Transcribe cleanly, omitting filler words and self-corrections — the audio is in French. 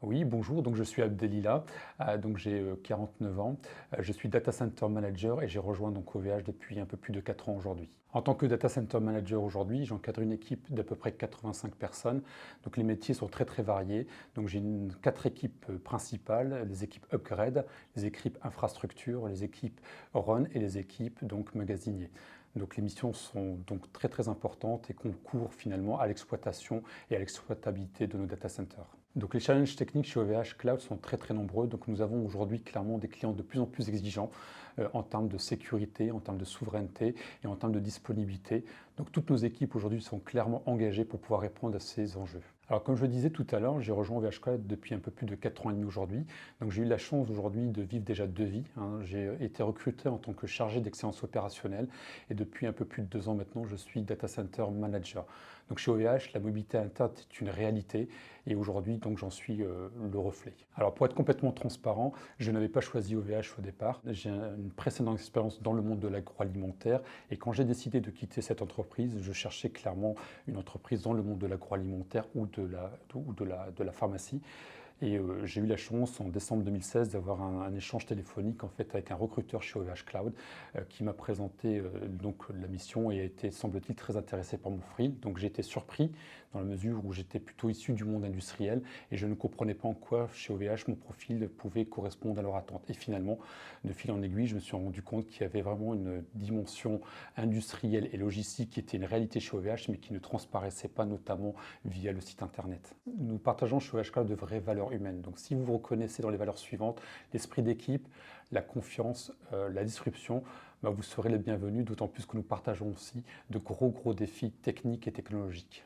Oui, bonjour, donc je suis Abdelila, donc j'ai 49 ans, je suis Data Center Manager et j'ai rejoint donc OVH depuis un peu plus de 4 ans aujourd'hui. En tant que Data Center Manager aujourd'hui, j'encadre une équipe d'à peu près 85 personnes, donc les métiers sont très variés, donc j'ai 4 équipes principales, les équipes Upgrade, les équipes Infrastructure, les équipes Run et les équipes donc magasiniers. Donc les missions sont donc très importantes et concourent finalement à l'exploitation et à l'exploitabilité de nos data centers. Donc les challenges techniques chez OVH Cloud sont très nombreux. Donc nous avons aujourd'hui clairement des clients de plus en plus exigeants en termes de sécurité, en termes de souveraineté et en termes de disponibilité. Donc toutes nos équipes aujourd'hui sont clairement engagées pour pouvoir répondre à ces enjeux. Alors comme je le disais tout à l'heure, j'ai rejoint OVH Cloud depuis un peu plus de 4 ans et demi aujourd'hui. Donc j'ai eu la chance aujourd'hui de vivre déjà 2 vies. J'ai été recruté en tant que chargé d'excellence opérationnelle et depuis un peu plus de 2 ans maintenant, je suis Data Center Manager. Donc chez OVH, la mobilité interne est une réalité et aujourd'hui donc j'en suis le reflet. Alors pour être complètement transparent, je n'avais pas choisi OVH au départ. J'ai une précédente expérience dans le monde de l'agroalimentaire et quand j'ai décidé de quitter cette entreprise, je cherchais clairement une entreprise dans le monde de l'agroalimentaire ou de la pharmacie. Et j'ai eu la chance en décembre 2016 d'avoir un échange téléphonique en fait avec un recruteur chez OVH Cloud qui m'a présenté donc la mission et a été semble-t-il très intéressé par mon profil. Donc j'ai été surpris dans la mesure où j'étais plutôt issu du monde industriel et je ne comprenais pas en quoi chez OVH mon profil pouvait correspondre à leur attente. Et finalement, de fil en aiguille, je me suis rendu compte qu'il y avait vraiment une dimension industrielle et logistique qui était une réalité chez OVH mais qui ne transparaissait pas notamment via le site internet. Nous partageons chez OVH Cloud de vraies valeurs humaines. Donc si vous vous reconnaissez dans les valeurs suivantes, l'esprit d'équipe, la confiance, la disruption, vous serez les bienvenus, d'autant plus que nous partageons aussi de gros défis techniques et technologiques.